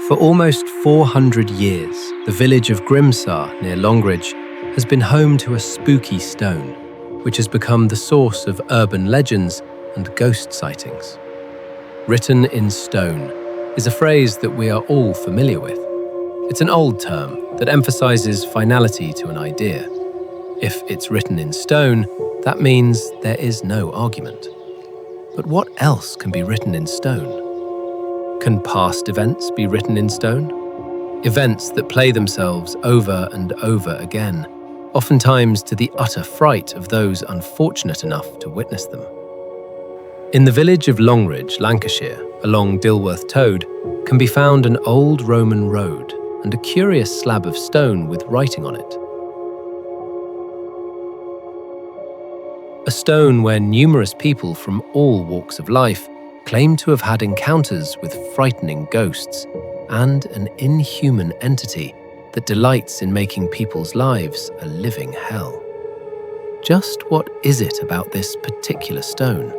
For almost 400 years, the village of Grimsargh near Longridge has been home to a spooky stone, which has become the source of urban legends and ghost sightings. Written in stone is a phrase that we are all familiar with. It's an old term that emphasizes finality to an idea. If it's written in stone, that means there is no argument. But what else can be written in stone? Can past events be written in stone? Events that play themselves over and over again, oftentimes to the utter fright of those unfortunate enough to witness them. In the village of Longridge, Lancashire, along Dilworth Toad, can be found an old Roman road and a curious slab of stone with writing on it. A stone where numerous people from all walks of life claim to have had encounters with frightening ghosts and an inhuman entity that delights in making people's lives a living hell. Just what is it about this particular stone,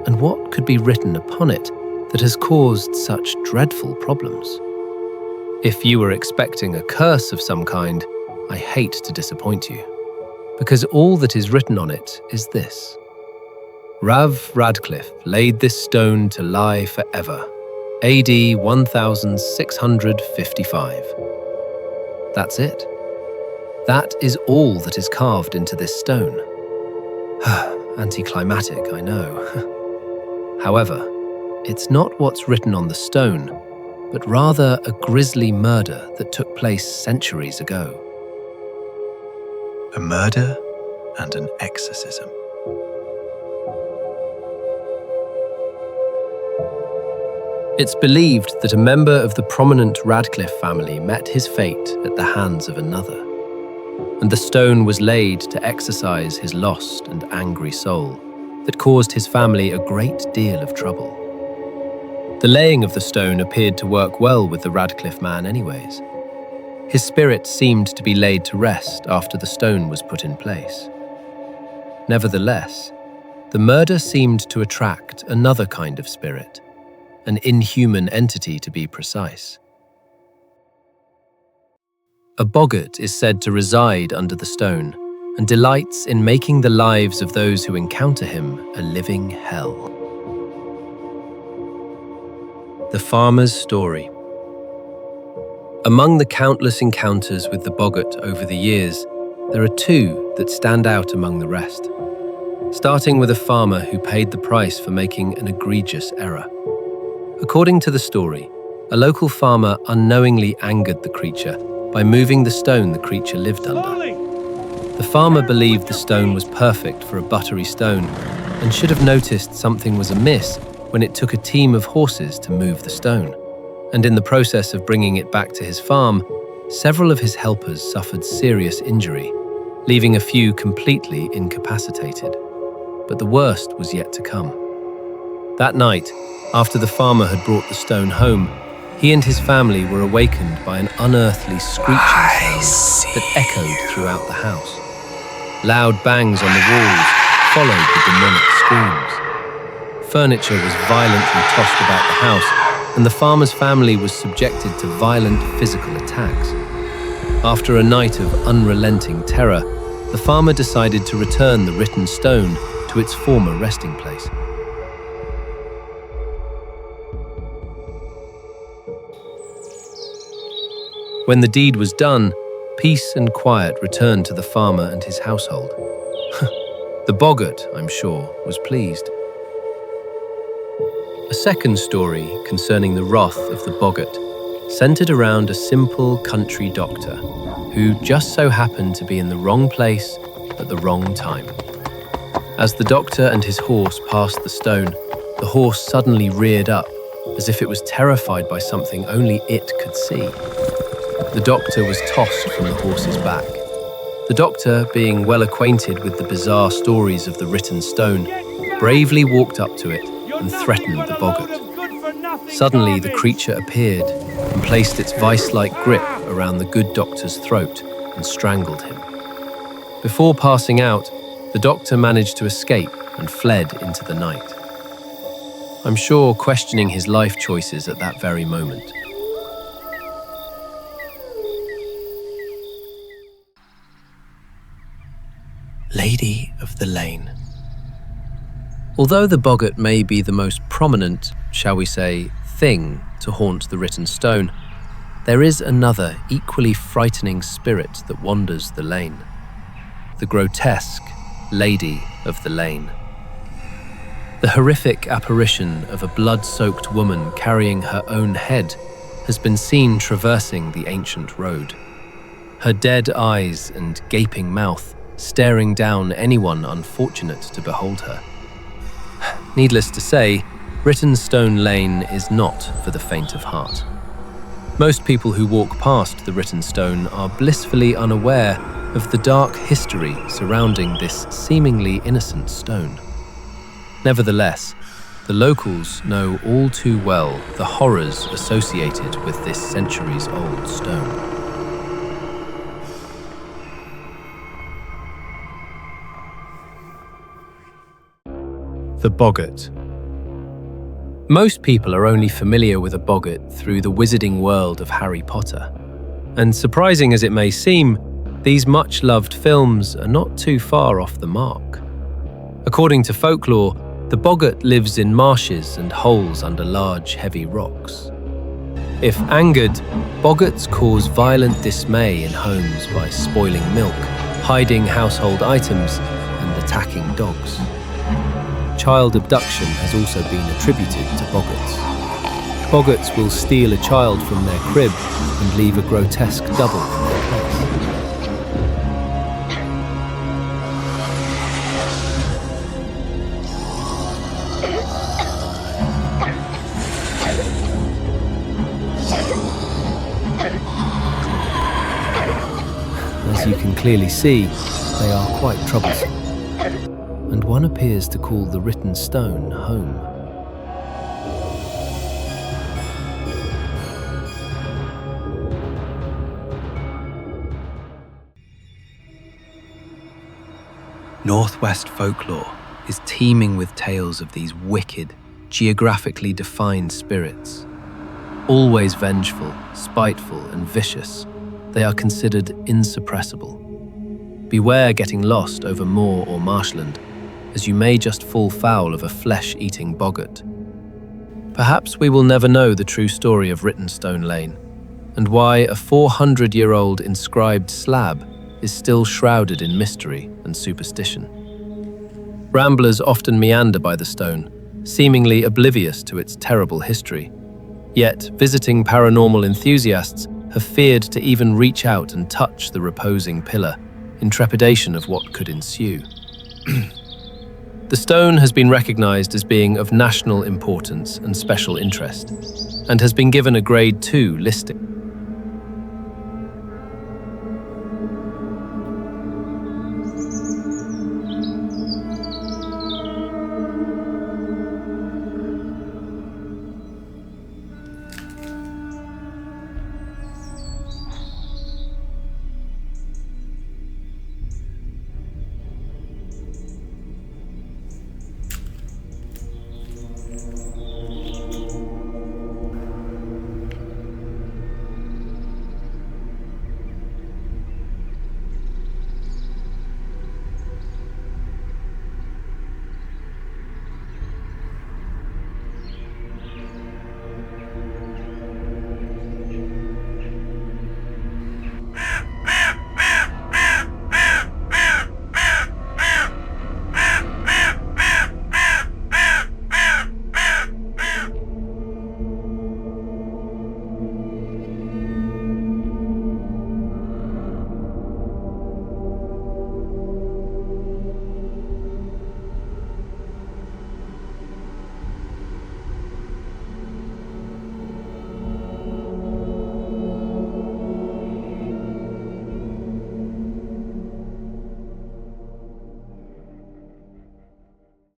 and what could be written upon it that has caused such dreadful problems? If you were expecting a curse of some kind, I hate to disappoint you, because all that is written on it is this: Radcliffe laid this stone to lie forever, AD 1655. That's it. That is all that is carved into this stone. Anticlimactic, I know. However, it's not what's written on the stone, but rather a grisly murder that took place centuries ago. A murder and an exorcism. It's believed that a member of the prominent Radcliffe family met his fate at the hands of another, and the stone was laid to exorcise his lost and angry soul that caused his family a great deal of trouble. The laying of the stone appeared to work well with the Radcliffe man anyways. His spirit seemed to be laid to rest after the stone was put in place. Nevertheless, the murder seemed to attract another kind of spirit, an inhuman entity to be precise. A Boggart is said to reside under the stone and delights in making the lives of those who encounter him a living hell. The Farmer's Story. Among the countless encounters with the Boggart over the years, there are two that stand out among the rest, starting with a farmer who paid the price for making an egregious error. According to the story, a local farmer unknowingly angered the creature by moving the stone the creature lived under. The farmer believed the stone was perfect for a buttery stone and should have noticed something was amiss when it took a team of horses to move the stone. And in the process of bringing it back to his farm, several of his helpers suffered serious injury, leaving a few completely incapacitated. But the worst was yet to come. That night, after the farmer had brought the stone home, he and his family were awakened by an unearthly screeching sound that echoed throughout the house. Loud bangs on the walls followed the demonic screams. Furniture was violently tossed about the house, and the farmer's family was subjected to violent physical attacks. After a night of unrelenting terror, the farmer decided to return the written stone to its former resting place. When the deed was done, peace and quiet returned to the farmer and his household. The Boggart, I'm sure, was pleased. A second story concerning the wrath of the Boggart centered around a simple country doctor who just so happened to be in the wrong place at the wrong time. As the doctor and his horse passed the stone, the horse suddenly reared up, as if it was terrified by something only it could see. The doctor was tossed from the horse's back. The doctor, being well acquainted with the bizarre stories of the written stone, bravely walked up to it and threatened the Boggart. Suddenly, the creature appeared and placed its vice-like grip around the good doctor's throat and strangled him. Before passing out, the doctor managed to escape and fled into the night. I'm sure questioning his life choices at that very moment. Lady of the Lane. Although the Boggart may be the most prominent, shall we say, thing to haunt the written stone, there is another equally frightening spirit that wanders the lane. The grotesque Lady of the Lane. The horrific apparition of a blood-soaked woman carrying her own head has been seen traversing the ancient road. Her dead eyes and gaping mouth staring down anyone unfortunate to behold her. Needless to say, Rittenstone Lane is not for the faint of heart. Most people who walk past the Rittenstone are blissfully unaware of the dark history surrounding this seemingly innocent stone. Nevertheless, the locals know all too well the horrors associated with this centuries-old stone. The Boggart. Most people are only familiar with a Boggart through the wizarding world of Harry Potter. And surprising as it may seem, these much-loved films are not too far off the mark. According to folklore, the Boggart lives in marshes and holes under large, heavy rocks. If angered, Boggarts cause violent dismay in homes by spoiling milk, hiding household items, and attacking dogs. Child abduction has also been attributed to Boggarts. Boggarts will steal a child from their crib and leave a grotesque double in their place. As you can clearly see, they are quite troublesome, and one appears to call the written stone home. Northwest folklore is teeming with tales of these wicked, geographically defined spirits. Always vengeful, spiteful, and vicious, they are considered insuppressible. Beware getting lost over moor or marshland, as you may just fall foul of a flesh-eating Boggart. Perhaps we will never know the true story of Rittenstone Lane, and why a 400-year-old inscribed slab is still shrouded in mystery and superstition. Ramblers often meander by the stone, seemingly oblivious to its terrible history. Yet, visiting paranormal enthusiasts have feared to even reach out and touch the reposing pillar, in trepidation of what could ensue. The stone has been recognized as being of national importance and special interest, and has been given a Grade 2 listing.